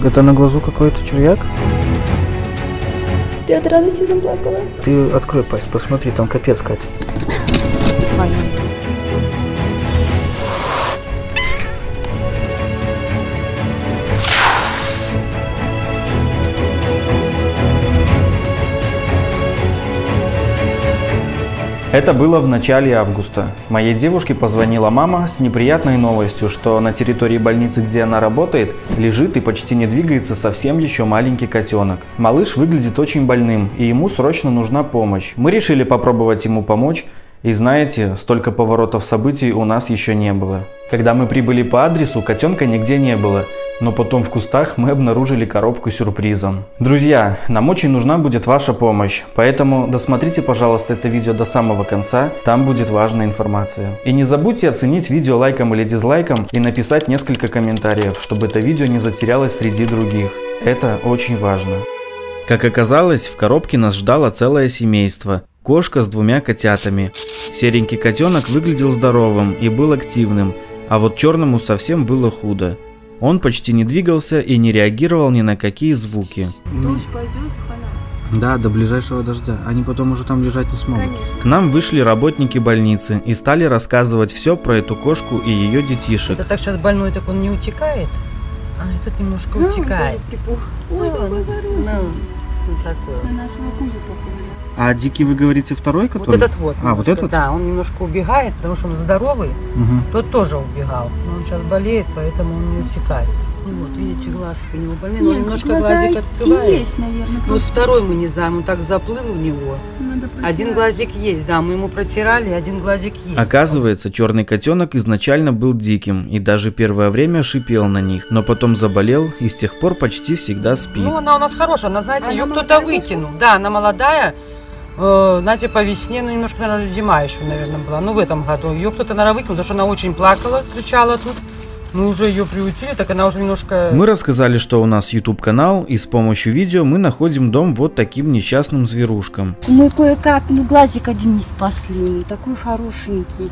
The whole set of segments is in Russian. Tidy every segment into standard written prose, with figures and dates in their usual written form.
Это на глазу какой-то червяк? Ты от радости заплакала? Ты открой пасть, посмотри, там капец, Катя. Это было в начале августа. Моей девушке позвонила мама с неприятной новостью, что на территории больницы, где она работает, лежит и почти не двигается совсем еще маленький котенок. Малыш выглядит очень больным, и ему срочно нужна помощь. Мы решили попробовать ему помочь, и знаете, столько поворотов событий у нас еще не было. Когда мы прибыли по адресу, котенка нигде не было. Но потом в кустах мы обнаружили коробку с сюрпризом. Друзья, нам очень нужна будет ваша помощь, поэтому досмотрите, пожалуйста, это видео до самого конца, там будет важная информация. И не забудьте оценить видео лайком или дизлайком и написать несколько комментариев, чтобы это видео не затерялось среди других. Это очень важно. Как оказалось, в коробке нас ждало целое семейство. Кошка с 2 котятами. Серенький котенок выглядел здоровым и был активным, а вот черному совсем было худо. Он почти не двигался и не реагировал ни на какие звуки. Дождь пойдет, хана. Да, до ближайшего дождя. Они потом уже там лежать не смогут. Конечно. К нам вышли работники больницы и стали рассказывать все про эту кошку и ее детишек. Это так сейчас больной, так он не утекает, а этот немножко утекает. Ой, какой хороший. Ну, такой. На нашего Кузю похож. А дикий вы говорите второй, который? Вот этот вот. А, вот этот? Да, он немножко убегает, потому что он здоровый. Угу. Тот тоже убегал, но он сейчас болеет, поэтому он не утекает. Ну вот, видите, глаз у него больный, но немножко глазик открывает. Есть, наверное. Вот второй мы не знаем, он так заплыл у него. Надо Один глазик есть, да, мы ему протирали, один глазик есть. Оказывается, черный котенок изначально был диким и даже первое время шипел на них, но потом заболел и с тех пор почти всегда спит. Ну, она у нас хорошая, она, знаете, ее Она кто-то молодая выкинул. Да, она молодая. Знаете, по весне, ну, немножко, наверное, зима еще, наверное, была. Ну, в этом году. Ее кто-то, наверное, выкинул, потому что она очень плакала, кричала тут. Мы уже ее приутили, так она уже немножко... Мы рассказали, что у нас YouTube канал, и с помощью видео мы находим дом вот таким несчастным зверушкам. Мы кое-как, ну, глазик один не спасли, ну, такой хорошенький.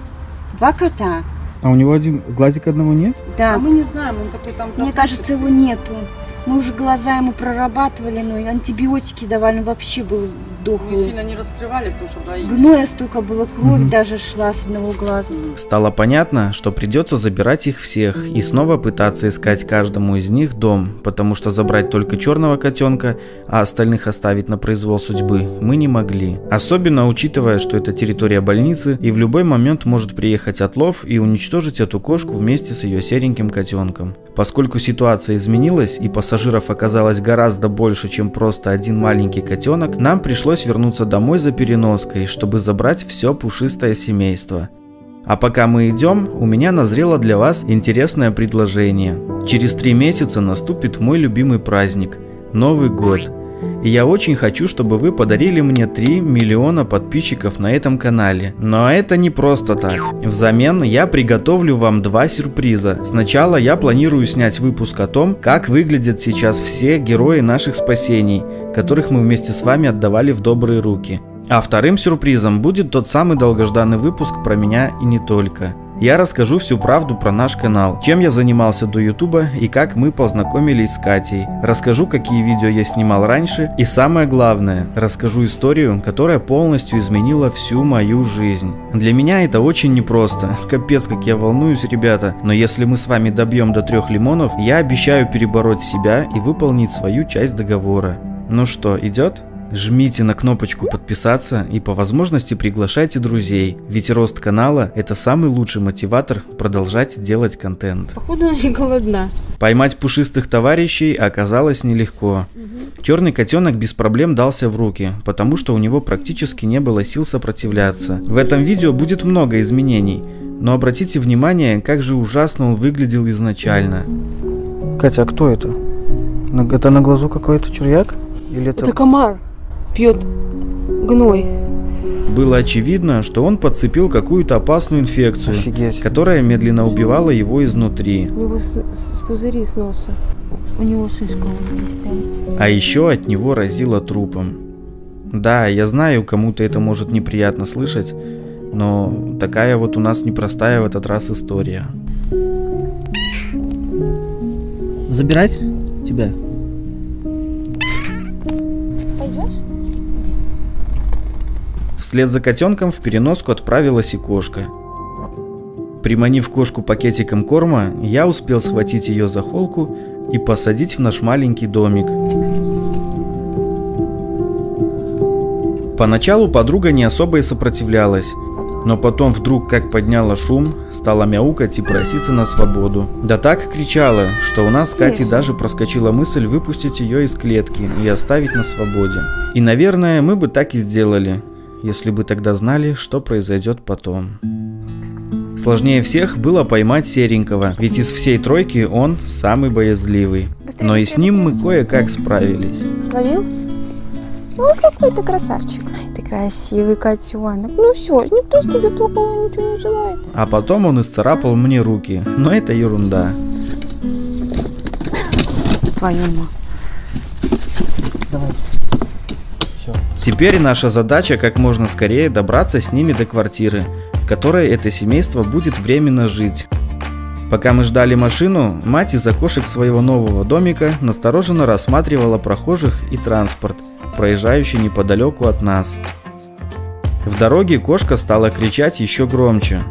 2 кота. А у него один глазик одного нет? Да, А мы не знаем, он такой там... мне кажется, его нету. Мы уже глаза ему прорабатывали, но и антибиотики давали, ну, вообще был Мы дохлый. сильно не раскрывали, потому что боимся. Гноя столько было, кровь даже шла с одного глаза. Стало понятно, что придется забирать их всех и снова пытаться искать каждому из них дом, потому что забрать только черного котенка, а остальных оставить на произвол судьбы мы не могли. Особенно учитывая, что это территория больницы и в любой момент может приехать отлов и уничтожить эту кошку вместе с ее сереньким котенком. Поскольку ситуация изменилась и пассажиров оказалось гораздо больше, чем просто один маленький котенок, нам пришлось вернуться домой за переноской, чтобы забрать все пушистое семейство. А пока мы идем, у меня назрело для вас интересное предложение. Через 3 месяца наступит мой любимый праздник – Новый год. И я очень хочу, чтобы вы подарили мне 3 миллиона подписчиков на этом канале. Но это не просто так. Взамен я приготовлю вам 2 сюрприза. Сначала я планирую снять выпуск о том, как выглядят сейчас все герои наших спасений, которых мы вместе с вами отдавали в добрые руки. А вторым сюрпризом будет тот самый долгожданный выпуск про меня и не только. Я расскажу всю правду про наш канал, чем я занимался до ютуба и как мы познакомились с Катей. Расскажу, какие видео я снимал раньше и самое главное, расскажу историю, которая полностью изменила всю мою жизнь. Для меня это очень непросто, капец как я волнуюсь, ребята, но если мы с вами добьем до 3 лимонов, я обещаю перебороть себя и выполнить свою часть договора. Ну что, идет? Жмите на кнопочку подписаться и по возможности приглашайте друзей, ведь рост канала – это самый лучший мотиватор продолжать делать контент. Походу, она не голодна. Поймать пушистых товарищей оказалось нелегко. Черный котенок без проблем дался в руки, потому что у него практически не было сил сопротивляться. В этом видео будет много изменений, но обратите внимание, как же ужасно он выглядел изначально. Катя, а кто это? Это на глазу какой-то червяк? Или это... Это комар. Пьет гной. Было очевидно, что он подцепил какую-то опасную инфекцию, Офигеть. которая медленно убивала его изнутри. У него с пузыри с носа. У него шишка вот здесь прям. А еще от него разило трупом. Да, я знаю, кому-то это может неприятно слышать, но такая вот у нас непростая в этот раз история. Забирать? Тебя. Пойдешь? Вслед за котенком в переноску отправилась и кошка. Приманив кошку пакетиком корма, я успел схватить ее за холку и посадить в наш маленький домик. Поначалу подруга не особо и сопротивлялась, но потом вдруг как подняла шум, стала мяукать и проситься на свободу. Да так кричала, что у нас с Катей даже проскочила мысль выпустить ее из клетки и оставить на свободе. И, наверное, мы бы так и сделали, если бы тогда знали, что произойдет потом. Сложнее всех было поймать серенького, ведь из всей тройки он самый боязливый. Но и с ним мы кое-как справились. Словил? Ой, какой ты красавчик. Ай, ты красивый котенок. Ну все, никто с тебе плохого ничего не желает. А потом он исцарапал мне руки, но это ерунда. Твою мать. Давай. Теперь наша задача как можно скорее добраться с ними до квартиры, в которой это семейство будет временно жить. Пока мы ждали машину, мать из окошек своего нового домика настороженно рассматривала прохожих и транспорт, проезжающий неподалеку от нас. В дороге кошка стала кричать еще громче.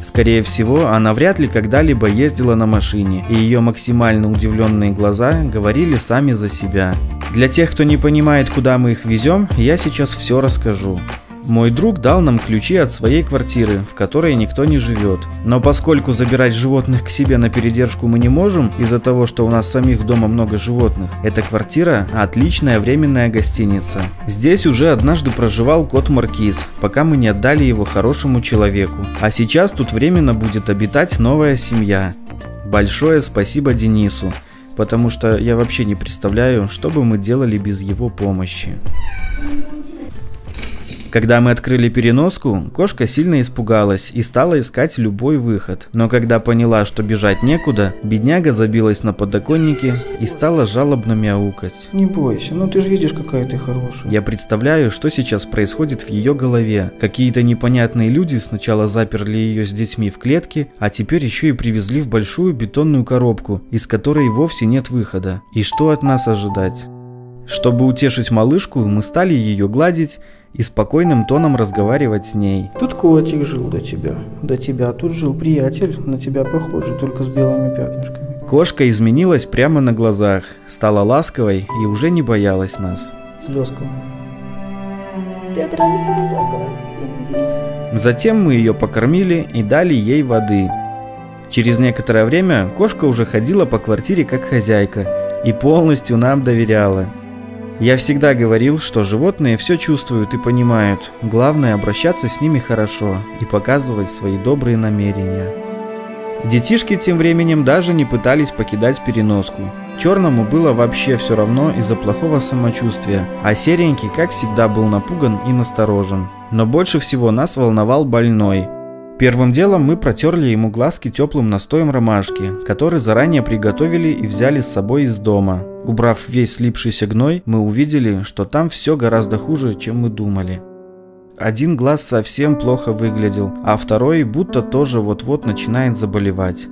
Скорее всего, она вряд ли когда-либо ездила на машине, и ее максимально удивленные глаза говорили сами за себя. Для тех, кто не понимает, куда мы их везем, я сейчас все расскажу. Мой друг дал нам ключи от своей квартиры, в которой никто не живет. Но поскольку забирать животных к себе на передержку мы не можем, из-за того, что у нас самих дома много животных, эта квартира – отличная временная гостиница. Здесь уже однажды проживал кот Маркиз, пока мы не отдали его хорошему человеку. А сейчас тут временно будет обитать новая семья. Большое спасибо Денису, потому что я вообще не представляю, что бы мы делали без его помощи. Когда мы открыли переноску, кошка сильно испугалась и стала искать любой выход. Но когда поняла, что бежать некуда, бедняга забилась на подоконнике и стала жалобно мяукать. Не бойся, ну ты же видишь, какая ты хорошая. Я представляю, что сейчас происходит в ее голове. Какие-то непонятные люди сначала заперли ее с детьми в клетке, а теперь еще и привезли в большую бетонную коробку, из которой вовсе нет выхода. И что от нас ожидать? Чтобы утешить малышку, мы стали ее гладить и спокойным тоном разговаривать с ней. Тут котик жил до тебя. До тебя тут жил приятель, на тебя похожий, только с белыми пятнышками. Кошка изменилась прямо на глазах, стала ласковой и уже не боялась нас. Слезка. Ты от радости заплакала. Затем мы ее покормили и дали ей воды. Через некоторое время кошка уже ходила по квартире как хозяйка и полностью нам доверяла. Я всегда говорил, что животные все чувствуют и понимают. Главное обращаться с ними хорошо и показывать свои добрые намерения. Детишки тем временем даже не пытались покидать переноску. Черному было вообще все равно из-за плохого самочувствия, а серенький, как всегда, был напуган и насторожен. Но больше всего нас волновал больной. Первым делом мы протерли ему глазки теплым настоем ромашки, который заранее приготовили и взяли с собой из дома. Убрав весь слипшийся гной, мы увидели, что там все гораздо хуже, чем мы думали. Один глаз совсем плохо выглядел, а второй будто тоже вот-вот начинает заболевать.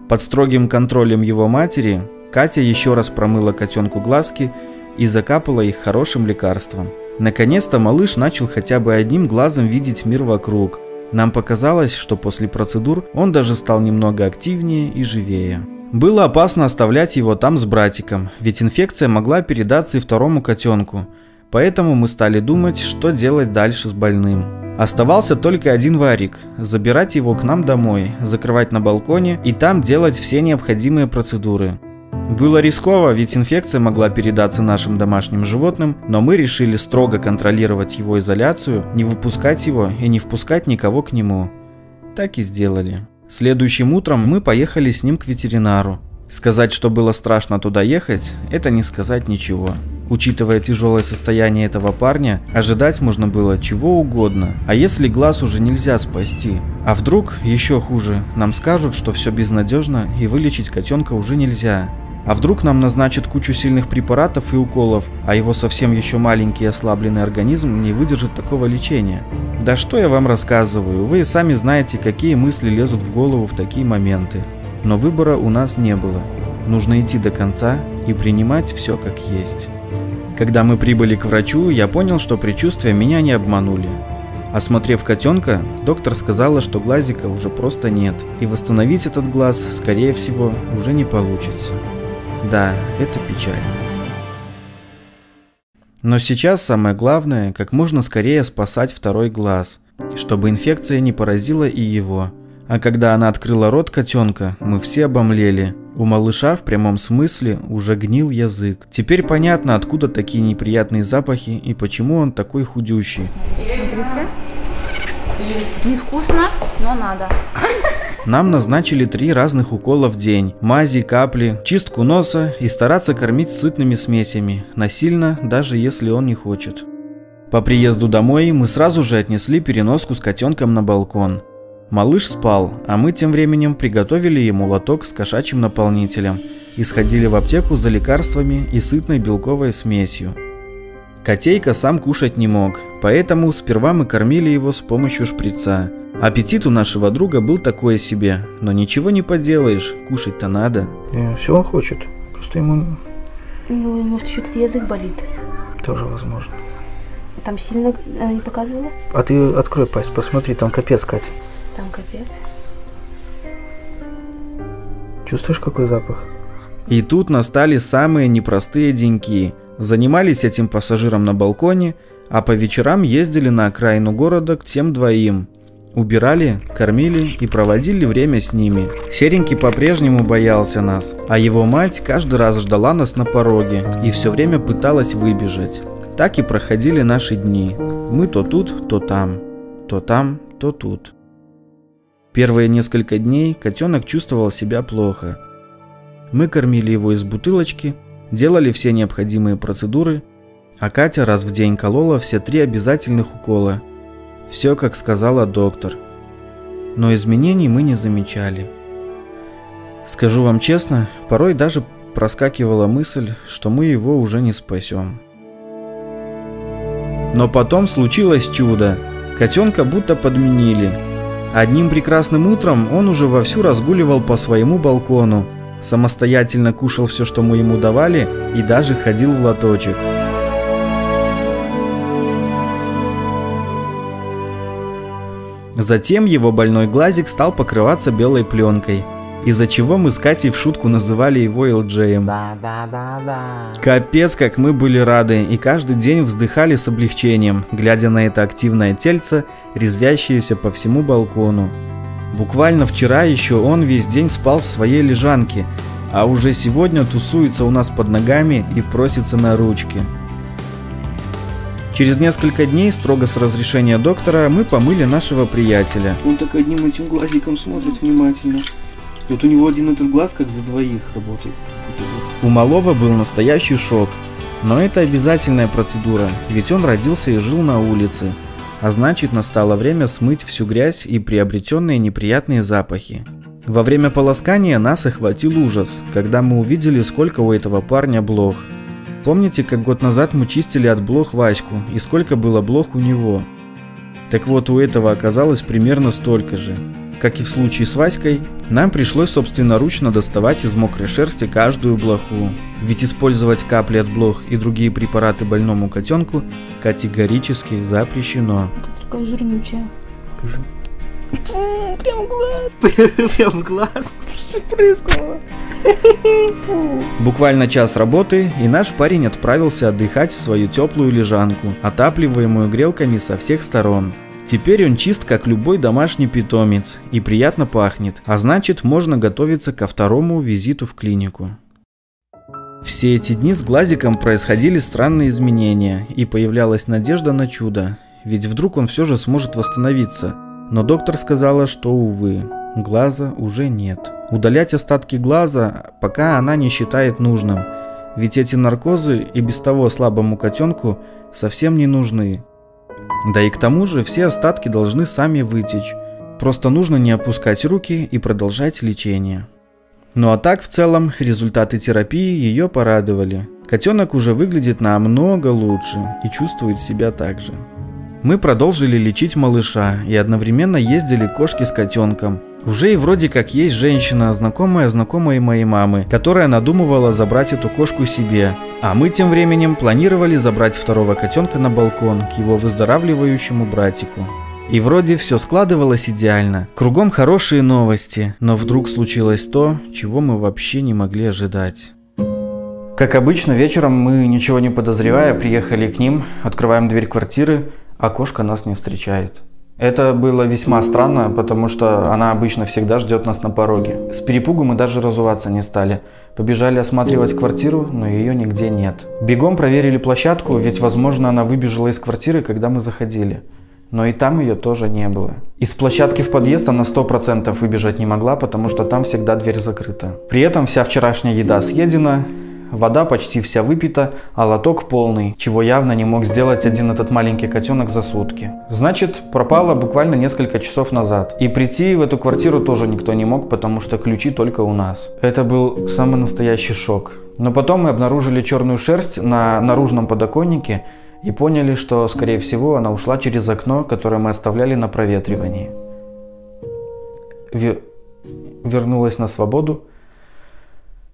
Под строгим контролем его матери Катя еще раз промыла котенку глазки и закапала их хорошим лекарством. Наконец-то малыш начал хотя бы одним глазом видеть мир вокруг. Нам показалось, что после процедур он даже стал немного активнее и живее. Было опасно оставлять его там с братиком, ведь инфекция могла передаться и второму котенку. Поэтому мы стали думать, что делать дальше с больным. Оставался только один варик – забирать его к нам домой, закрывать на балконе и там делать все необходимые процедуры. Было рисково, ведь инфекция могла передаться нашим домашним животным, но мы решили строго контролировать его изоляцию, не выпускать его и не впускать никого к нему. Так и сделали. Следующим утром мы поехали с ним к ветеринару. Сказать, что было страшно туда ехать, это не сказать ничего. Учитывая тяжелое состояние этого парня, ожидать можно было чего угодно. А если глаз уже нельзя спасти? А вдруг, еще хуже, нам скажут, что все безнадежно и вылечить котенка уже нельзя? А вдруг нам назначат кучу сильных препаратов и уколов, а его совсем еще маленький ослабленный организм не выдержит такого лечения? Да что я вам рассказываю, вы и сами знаете, какие мысли лезут в голову в такие моменты. Но выбора у нас не было. нужно идти до конца и принимать все как есть. Когда мы прибыли к врачу, я понял, что предчувствия меня не обманули. Осмотрев котенка, доктор сказала, что глазика уже просто нет, и восстановить этот глаз, скорее всего, уже не получится. Да, это печально. Но сейчас самое главное, как можно скорее спасать второй глаз, чтобы инфекция не поразила и его. А когда она открыла рот котенка, мы все обомлели. У малыша в прямом смысле уже гнил язык. Теперь понятно, откуда такие неприятные запахи и почему он такой худющий. Смотрите. Невкусно, но надо. Нам назначили 3 разных укола в день, мази, капли, чистку носа и стараться кормить сытными смесями, насильно, даже если он не хочет. По приезду домой мы сразу же отнесли переноску с котенком на балкон. Малыш спал, а мы тем временем приготовили ему лоток с кошачьим наполнителем и сходили в аптеку за лекарствами и сытной белковой смесью. Котейка сам кушать не мог, поэтому сперва мы кормили его с помощью шприца. Аппетит у нашего друга был такое себе, но ничего не поделаешь, кушать-то надо. Все он хочет, просто ему Ну, может, что-то язык болит. тоже возможно. Там сильно она не показывала? А ты открой пасть, посмотри, там капец, Катя. Там капец. Чувствуешь, какой запах? И тут настали самые непростые деньки. Занимались этим пассажиром на балконе, а по вечерам ездили на окраину города к тем двоим. Убирали, кормили и проводили время с ними. Серенький по-прежнему боялся нас, а его мать каждый раз ждала нас на пороге и все время пыталась выбежать. Так и проходили наши дни. Мы то тут, то там, то тут. Первые несколько дней котенок чувствовал себя плохо. Мы кормили его из бутылочки, делали все необходимые процедуры, а Катя раз в день колола все 3 обязательных укола. Все, как сказала доктор. Но изменений мы не замечали. Скажу вам честно, порой даже проскакивала мысль, что мы его уже не спасем. Но потом случилось чудо. Котенка будто подменили. Одним прекрасным утром он уже вовсю разгуливал по своему балкону, самостоятельно кушал все, что мы ему давали, и даже ходил в лоточек. Затем его больной глазик стал покрываться белой пленкой, из-за чего мы с Катей в шутку называли его Элджеем. Капец, как мы были рады и каждый день вздыхали с облегчением, глядя на это активное тельце, резвящееся по всему балкону. Буквально вчера еще он весь день спал в своей лежанке, а уже сегодня тусуется у нас под ногами и просится на ручки. Через несколько дней, строго с разрешения доктора, мы помыли нашего приятеля. Он так одним этим глазиком смотрит внимательно. Вот у него один этот глаз как за двоих работает. У малого был настоящий шок. Но это обязательная процедура, ведь он родился и жил на улице. А значит, настало время смыть всю грязь и приобретенные неприятные запахи. Во время полоскания нас охватил ужас, когда мы увидели, сколько у этого парня блох. Помните, как год назад мы чистили от блох Ваську, и сколько было блох у него? Так вот, у этого оказалось примерно столько же. Как и в случае с Васькой, нам пришлось собственноручно доставать из мокрой шерсти каждую блоху. Ведь использовать капли от блох и другие препараты больному котенку категорически запрещено. Это такая жирнючая. Прям в глаз. Прям в глаз. Прыскнула. Буквально час работы, и наш парень отправился отдыхать в свою теплую лежанку, отапливаемую грелками со всех сторон. Теперь он чист, как любой домашний питомец, и приятно пахнет, а значит, можно готовиться ко второму визиту в клинику. Все эти дни с глазиком происходили странные изменения, и появлялась надежда на чудо, ведь вдруг он все же сможет восстановиться. Но доктор сказала, что, увы, глаза уже нет. Удалять остатки глаза пока она не считает нужным, ведь эти наркозы и без того слабому котенку совсем не нужны. Да и к тому же все остатки должны сами вытечь, просто нужно не опускать руки и продолжать лечение. Ну а так в целом результаты терапии ее порадовали. Котенок уже выглядит намного лучше и чувствует себя так же. Мы продолжили лечить малыша и одновременно ездили к кошке с котенком. Уже и вроде как есть женщина, знакомая моей мамы, которая надумывала забрать эту кошку себе. А мы тем временем планировали забрать второго котенка на балкон к его выздоравливающему братику. И вроде все складывалось идеально. Кругом хорошие новости, но вдруг случилось то, чего мы вообще не могли ожидать. Как обычно, вечером мы, ничего не подозревая, приехали к ним, открываем дверь квартиры, а кошка нас не встречает. Это было весьма странно, потому что она обычно всегда ждет нас на пороге. С перепугу мы даже разуваться не стали. Побежали осматривать квартиру, но ее нигде нет. Бегом проверили площадку, ведь, возможно, она выбежала из квартиры, когда мы заходили. Но и там ее тоже не было. Из площадки в подъезд она 100% выбежать не могла, потому что там всегда дверь закрыта. При этом вся вчерашняя еда съедена, вода почти вся выпита, а лоток полный, чего явно не мог сделать один этот маленький котенок за сутки. Значит, пропала буквально несколько часов назад. И прийти в эту квартиру тоже никто не мог, потому что ключи только у нас. Это был самый настоящий шок. Но потом мы обнаружили черную шерсть на наружном подоконнике и поняли, что, скорее всего, она ушла через окно, которое мы оставляли на проветривании. Вернулась на свободу,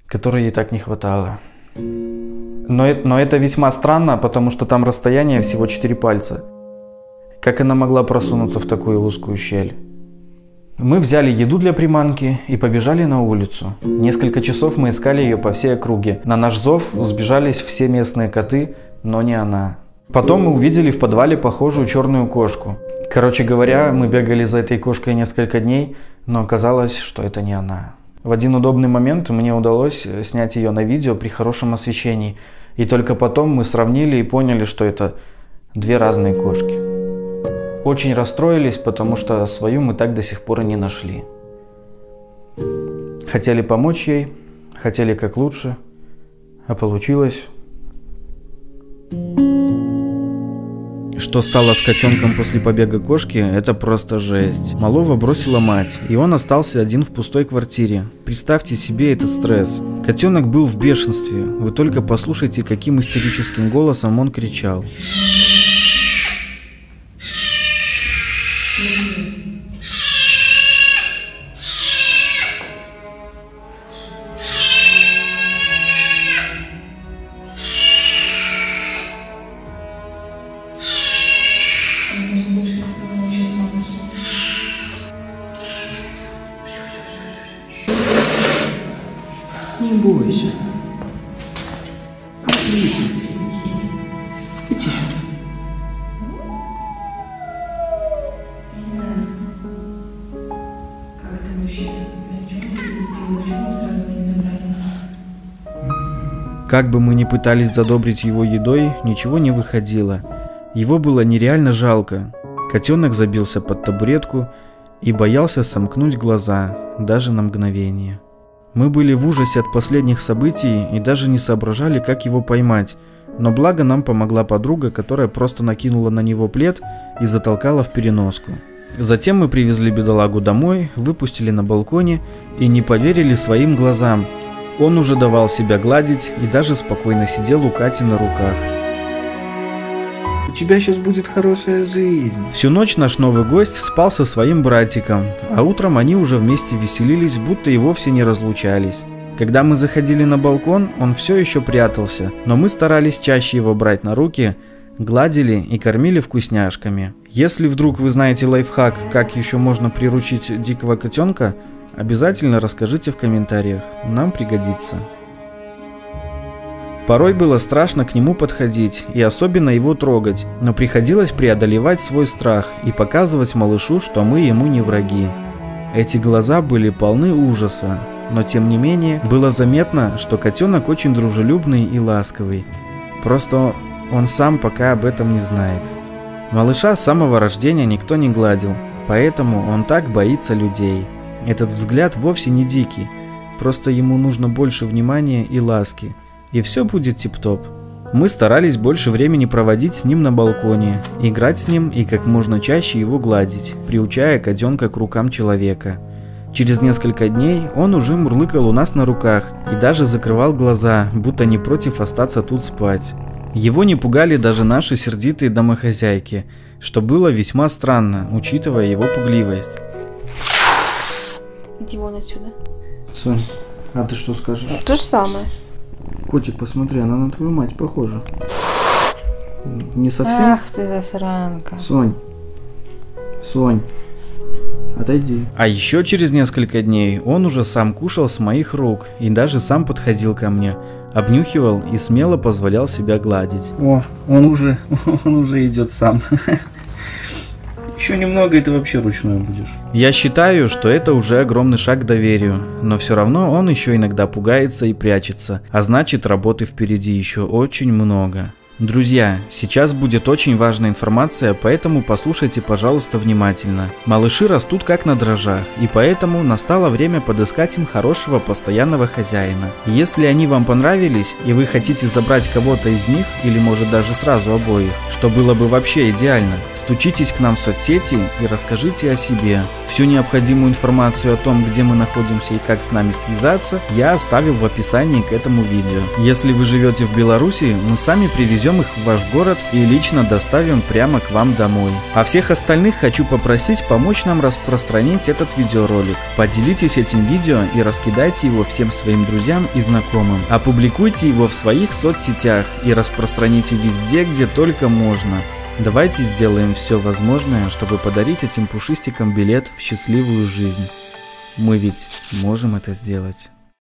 которой ей так не хватало. Но это весьма странно, потому что там расстояние всего 4 пальца. Как она могла просунуться в такую узкую щель? Мы взяли еду для приманки и побежали на улицу. Несколько часов мы искали ее по всей округе. На наш зов сбежались все местные коты, но не она. Потом мы увидели в подвале похожую черную кошку. Короче говоря, мы бегали за этой кошкой несколько дней, но оказалось, что это не она. В один удобный момент мне удалось снять ее на видео при хорошем освещении. И только потом мы сравнили и поняли, что это 2 разные кошки. Очень расстроились, потому что свою мы так до сих пор и не нашли. Хотели помочь ей, хотели как лучше, а получилось... Что стало с котенком после побега кошки, это просто жесть. Малого бросила мать, и он остался один в пустой квартире. Представьте себе этот стресс. Котенок был в бешенстве. Вы только послушайте, каким истерическим голосом он кричал. Не бойся. Иди сюда. Как бы мы ни пытались задобрить его едой, ничего не выходило. Его было нереально жалко. Котенок забился под табуретку и боялся сомкнуть глаза, даже на мгновение. Мы были в ужасе от последних событий и даже не соображали, как его поймать, но благо нам помогла подруга, которая просто накинула на него плед и затолкала в переноску. Затем мы привезли бедолагу домой, выпустили на балконе и не поверили своим глазам. Он уже давал себя гладить и даже спокойно сидел у Кати на руках. У тебя сейчас будет хорошая жизнь. Всю ночь наш новый гость спал со своим братиком, а утром они уже вместе веселились, будто и вовсе не разлучались. Когда мы заходили на балкон, он все еще прятался, но мы старались чаще его брать на руки, гладили и кормили вкусняшками. Если вдруг вы знаете лайфхак, как еще можно приручить дикого котенка, обязательно расскажите в комментариях, нам пригодится. Порой было страшно к нему подходить и особенно его трогать, но приходилось преодолевать свой страх и показывать малышу, что мы ему не враги. Эти глаза были полны ужаса, но тем не менее было заметно, что котенок очень дружелюбный и ласковый. Просто он сам пока об этом не знает. Малыша с самого рождения никто не гладил, поэтому он так боится людей. Этот взгляд вовсе не дикий, просто ему нужно больше внимания и ласки. И все будет тип-топ. Мы старались больше времени проводить с ним на балконе, играть с ним и как можно чаще его гладить, приучая котенка к рукам человека. Через несколько дней он уже мурлыкал у нас на руках и даже закрывал глаза, будто не против остаться тут спать. Его не пугали даже наши сердитые домохозяйки, что было весьма странно, учитывая его пугливость. Иди вон отсюда. Сонь, а ты что скажешь? То же самое. Котик, посмотри, она на твою мать похожа. Не совсем? Ах ты засранка. Сонь. Сонь. Отойди. А еще через несколько дней он уже сам кушал с моих рук и даже сам подходил ко мне, обнюхивал и смело позволял себя гладить. О, он уже идет сам. Еще немного, и ты вообще ручной будешь. Я считаю, что это уже огромный шаг к доверию, но все равно он еще иногда пугается и прячется, а значит, работы впереди еще очень много. Друзья, сейчас будет очень важная информация, поэтому послушайте, пожалуйста, внимательно. Малыши растут как на дрожжах, и поэтому настало время подыскать им хорошего постоянного хозяина. Если они вам понравились, и вы хотите забрать кого-то из них, или может даже сразу обоих, что было бы вообще идеально, стучитесь к нам в соцсети и расскажите о себе. Всю необходимую информацию о том, где мы находимся и как с нами связаться, я оставил в описании к этому видео. Если вы живете в Беларуси, мы сами привезем их в ваш город и лично доставим прямо к вам домой. А всех остальных хочу попросить помочь нам распространить этот видеоролик. Поделитесь этим видео и раскидайте его всем своим друзьям и знакомым. Опубликуйте его в своих соцсетях и распространите везде, где только можно. Давайте сделаем все возможное, чтобы подарить этим пушистикам билет в счастливую жизнь. Мы ведь можем это сделать.